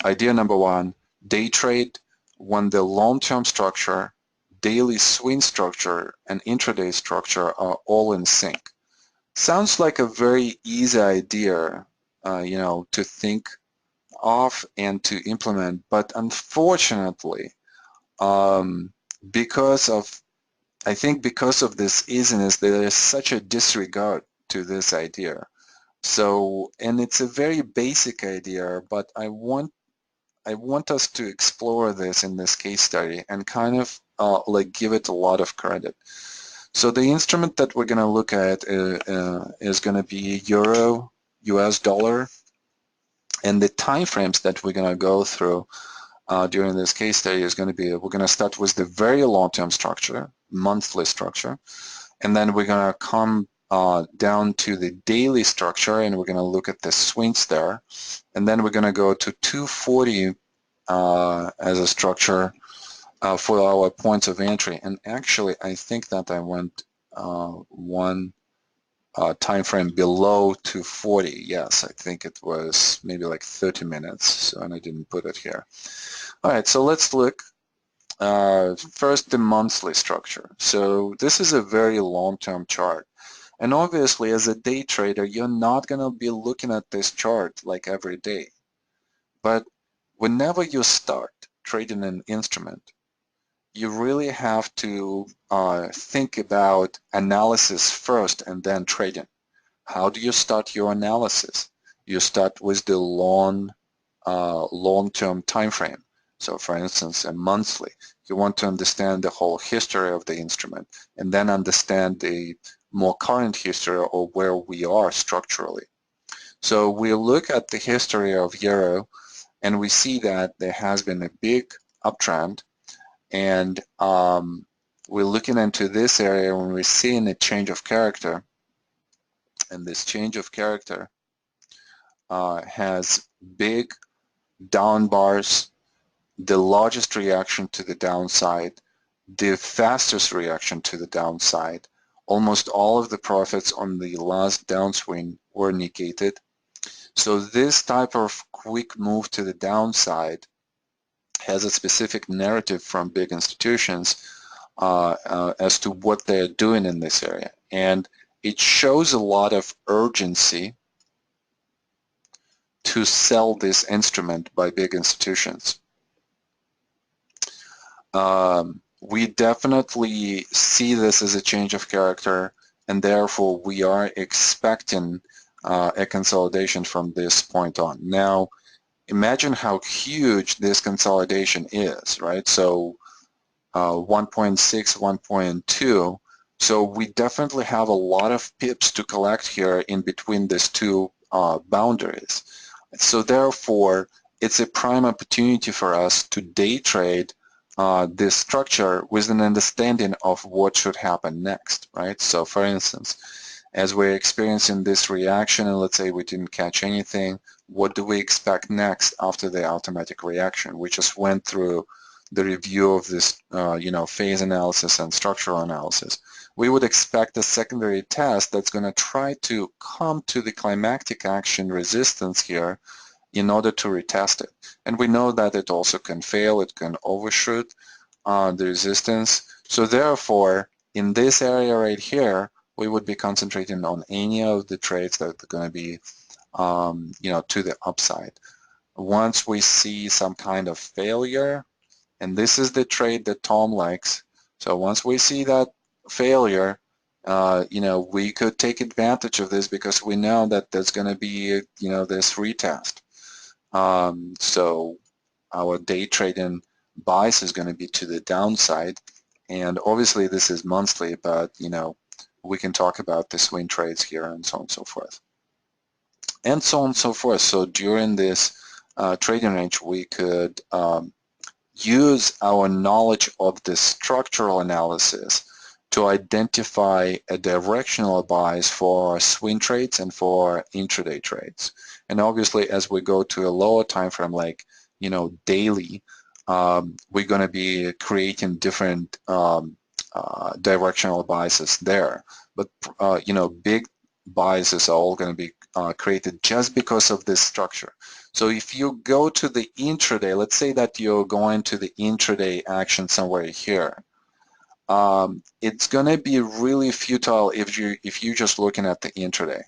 Idea number one, day trade when the long-term structure, daily swing structure, and intraday structure are all in sync. Sounds like a very easy idea, to think of and to implement, but unfortunately, because of this easiness, there is such a disregard to this idea. So, and it's a very basic idea, but I want us to explore this in this case study and kind of like give it a lot of credit. So the instrument that we're going to look at is going to be Euro, US dollar, and the time frames that we're going to go through during this case study is going to be, we're going to start with the very long-term structure, monthly structure, and then we're going to come down to the daily structure, and we're going to look at the swings there, and then we're going to go to 240 as a structure for our points of entry. And actually, I think that I went one time frame below 240. Yes, I think it was maybe like 30 minutes, and I didn't put it here. All right, so let's look. First, the monthly structure. So this is a very long-term chart. And obviously, as a day trader, you're not going to be looking at this chart like every day. But whenever you start trading an instrument, you really have to think about analysis first and then trading. How do you start your analysis? You start with the long-term time frame. So for instance, a monthly. You want to understand the whole history of the instrument and then understand the more current history or where we are structurally. So we look at the history of Euro, and we see that there has been a big uptrend, and we're looking into this area when we're seeing a change of character, and this change of character has big down bars, the largest reaction to the downside, the fastest reaction to the downside. Almost all of the profits on the last downswing were negated. So this type of quick move to the downside has a specific narrative from big institutions as to what they're doing in this area. And it shows a lot of urgency to sell this instrument by big institutions. We definitely see this as a change of character, and therefore we are expecting a consolidation from this point on. Now, imagine how huge this consolidation is, right? So 1.6, 1.2, So we definitely have a lot of pips to collect here in between these two boundaries. So therefore, it's a prime opportunity for us to day trade this structure with an understanding of what should happen next, right? So for instance, as we're experiencing this reaction, and let's say we didn't catch anything, what do we expect next after the automatic reaction? We just went through the review of this, phase analysis and structural analysis. We would expect a secondary test that's going to try to come to the climactic action resistance here in order to retest it. And we know that it also can fail, it can overshoot the resistance. So therefore, in this area right here, we would be concentrating on any of the trades that are going to be, to the upside. Once we see some kind of failure, and this is the trade that Tom likes, so once we see that failure, we could take advantage of this because we know that there's going to be, this retest. So our day trading bias is going to be to the downside, and obviously this is monthly, but we can talk about the swing trades here and so on and so forth. And so on and so forth. So during this trading range, we could use our knowledge of the structural analysis to identify a directional bias for swing trades and for intraday trades. And obviously, as we go to a lower time frame, like daily, we're going to be creating different directional biases there. But big biases are all going to be created just because of this structure. So if you go to the intraday, let's say that you're going to the intraday action somewhere here, it's going to be really futile if you're just looking at the intraday.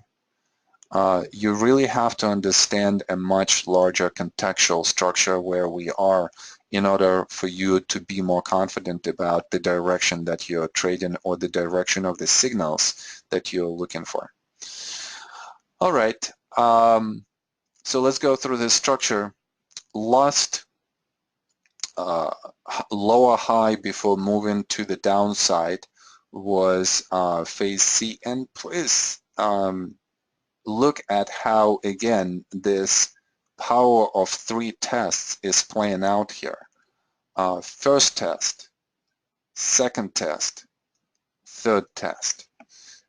You really have to understand a much larger contextual structure where we are in order for you to be more confident about the direction that you're trading or the direction of the signals that you're looking for. All right, so let's go through this structure. Last lower high before moving to the downside was phase C, and please look at how, again, this power of 3 tests is playing out here. First test, second test, third test.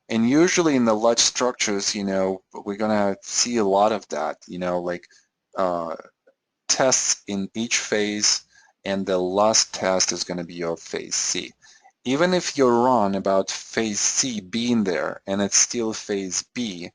And usually in the large structures, we're going to see a lot of that, like tests in each phase, and the last test is going to be your phase C. Even if you're wrong about phase C being there and it's still phase B,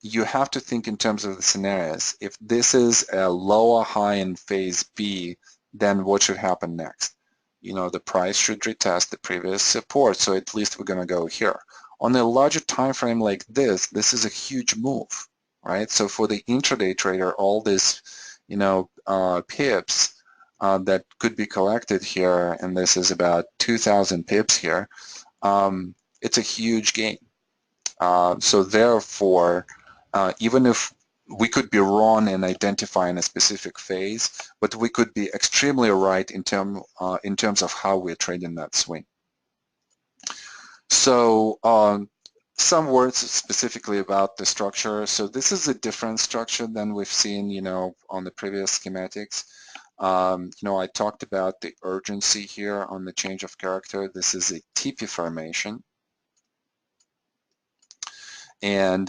you have to think in terms of the scenarios. If this is a lower high in phase B, then what should happen next? The price should retest the previous support, so at least we're going to go here. On a larger time frame like this is a huge move, right? So for the intraday trader, all this, pips that could be collected here, and this is about 2,000 pips here, it's a huge gain. So therefore, even if we could be wrong in identifying a specific phase, but we could be extremely right in terms of how we're trading that swing. So some words specifically about the structure. So this is a different structure than we've seen, on the previous schematics. I talked about the urgency here on the change of character. This is a TP formation. And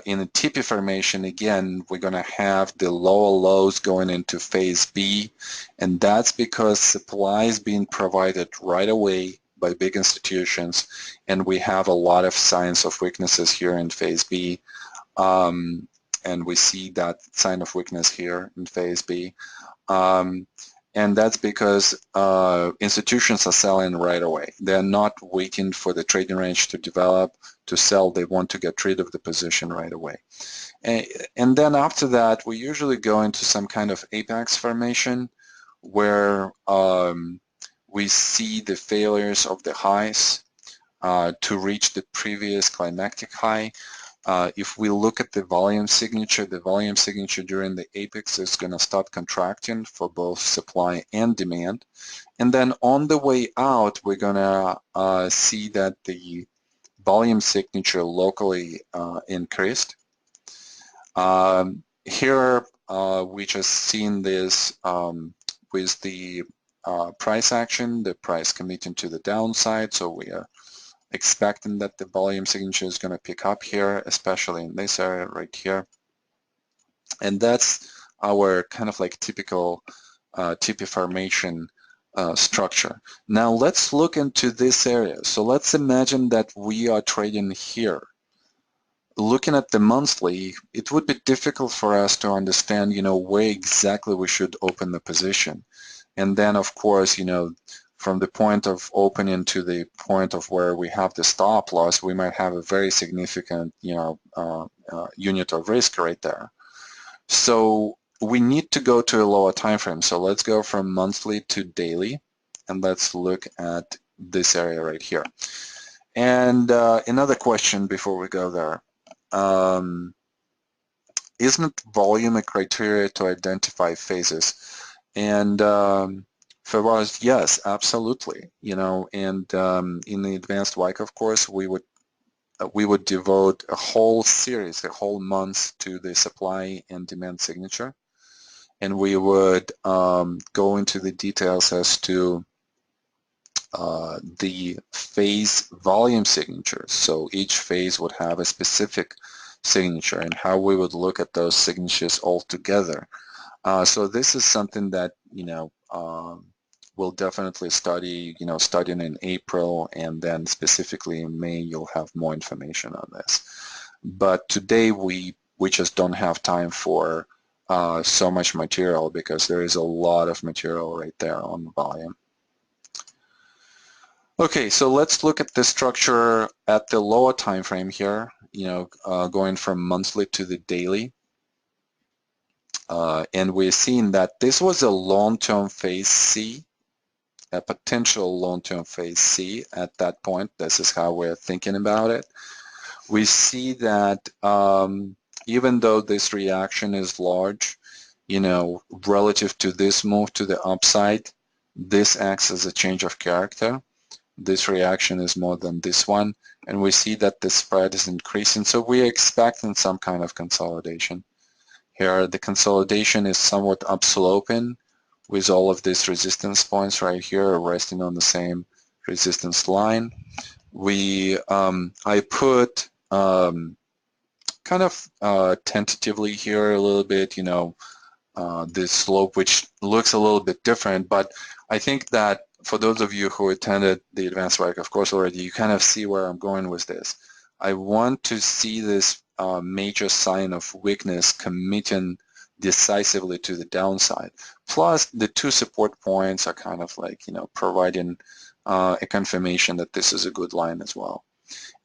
in the TP formation, again, we're going to have the lower lows going into phase B, and that's because supply is being provided right away by big institutions, and we have a lot of signs of weaknesses here in phase B, and we see that sign of weakness here in phase B. And that's because institutions are selling right away. They're not waiting for the trading range to develop to sell. They want to get rid of the position right away. And then after that, we usually go into some kind of apex formation where we see the failures of the highs to reach the previous climactic high. if we look at the volume signature during the apex is going to start contracting for both supply and demand. And then on the way out, we're going to see that the volume signature locally increased. Here, we just seen this with the price action, the price committing to the downside. So we are expecting that the volume signature is going to pick up here, especially in this area right here. And that's our kind of like typical TP formation structure. Now let's look into this area. So let's imagine that we are trading here. Looking at the monthly, it would be difficult for us to understand, where exactly we should open the position. And then, of course, from the point of opening to the point of where we have the stop loss, we might have a very significant, unit of risk right there. So we need to go to a lower time frame. So let's go from monthly to daily, and let's look at this area right here. And another question before we go there. Isn't volume a criteria to identify phases? And for us, yes, absolutely. And in the advanced Wyckoff course, we would devote a whole series, a whole month to the supply and demand signature, and we would go into the details as to the phase volume signatures. So each phase would have a specific signature and how we would look at those signatures all together. So this is something that, we'll definitely study, studying in April, and then specifically in May, you'll have more information on this. But today we just don't have time for so much material because there is a lot of material right there on volume. Okay, so let's look at the structure at the lower time frame here, going from monthly to the daily. And we're seeing that this was a long-term phase C, a potential long-term phase C at that point. This is how we're thinking about it. We see that even though this reaction is large, relative to this move to the upside, this acts as a change of character. This reaction is more than this one, and we see that the spread is increasing, so we're expecting some kind of consolidation. Here, the consolidation is somewhat upsloping with all of these resistance points right here resting on the same resistance line. I put kind of tentatively here a little bit, this slope, which looks a little bit different, but I think that for those of you who attended the advanced Wyckoff course already, you kind of see where I'm going with this. I want to see this major sign of weakness committing decisively to the downside. Plus, the two support points are kind of like, providing a confirmation that this is a good line as well.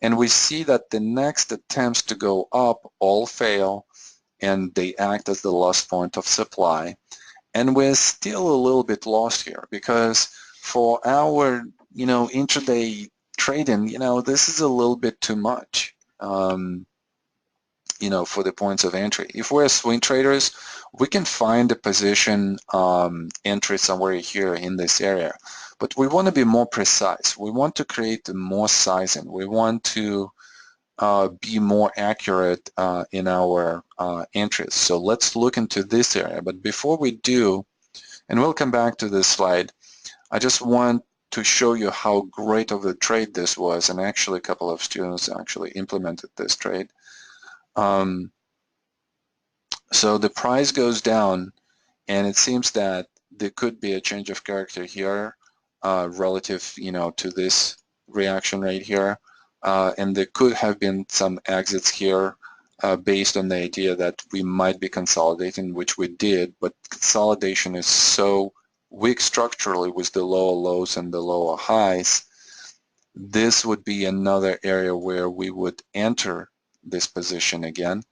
And we see that the next attempts to go up all fail, and they act as the lost point of supply. And we're still a little bit lost here because for our, intraday trading, this is a little bit too much, for the points of entry. If we're swing traders, we can find a position entry somewhere here in this area, but we want to be more precise. We want to create more sizing. We want to be more accurate in our entries. So let's look into this area. But before we do, and we'll come back to this slide, I just want to show you how great of a trade this was, and actually a couple of students actually implemented this trade. So the price goes down, and it seems that there could be a change of character here relative, to this reaction right here, and there could have been some exits here based on the idea that we might be consolidating, which we did, but consolidation is so weak structurally with the lower lows and the lower highs. This would be another area where we would enter this position again.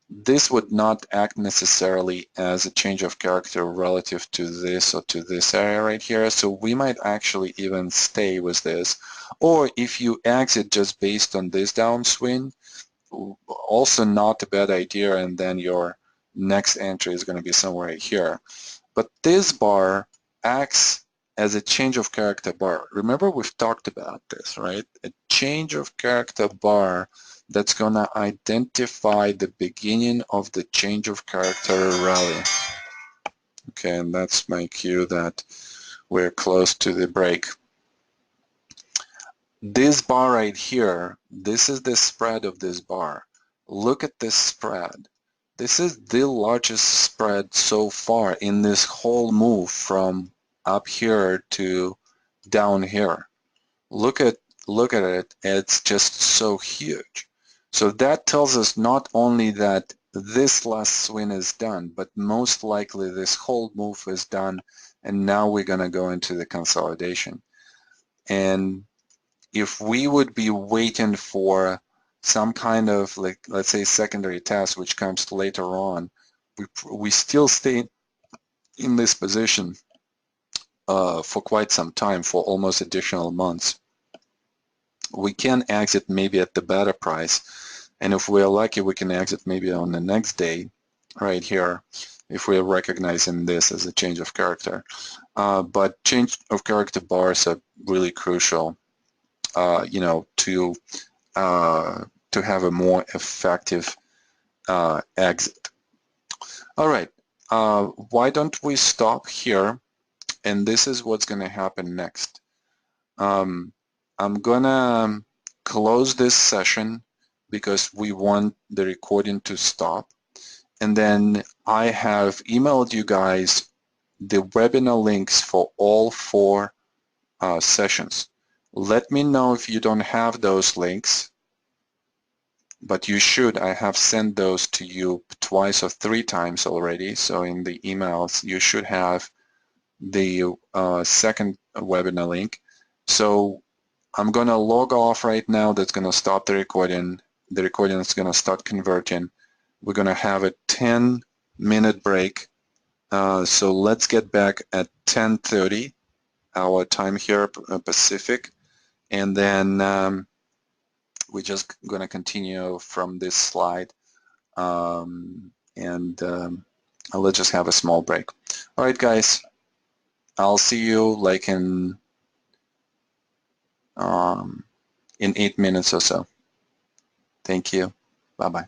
This would not act necessarily as a change of character relative to this or to this area right here, so we might actually even stay with this. Or if you exit just based on this downswing, also not a bad idea, and then your next entry is going to be somewhere here. But this bar acts as a change of character bar. Remember, we've talked about this, right? A change of character bar that's going to identify the beginning of the change of character rally. Okay, and that's my cue that we're close to the break. This bar right here, this is the spread of this bar. Look at this spread. This is the largest spread so far in this whole move from up here to down here. Look at it. It's just so huge. So that tells us not only that this last swing is done, but most likely this whole move is done, and now we're going to go into the consolidation. And if we would be waiting for some kind of, like, let's say, secondary test, which comes later on, we still stay in this position for quite some time, for almost additional months. We can exit maybe at the better price, and if we're lucky, we can exit maybe on the next day, right here, if we're recognizing this as a change of character. But change of character bars are really crucial, you know, to have a more effective exit. All right, why don't we stop here? And this is what's going to happen next. I'm gonna close this session because we want the recording to stop. And then I have emailed you guys the webinar links for all 4 sessions. Let me know if you don't have those links, but you should. I have sent those to you twice or 3 times already. So in the emails, you should have the second webinar link. So I'm going to log off right now. That's going to stop the recording. The recording is going to start converting. We're going to have a 10-minute break. So let's get back at 10:30 our time here, Pacific. And then we're just going to continue from this slide. Let's just have a small break. All right, guys. I'll see you like in 8 minutes or so. Thank you. Bye-bye.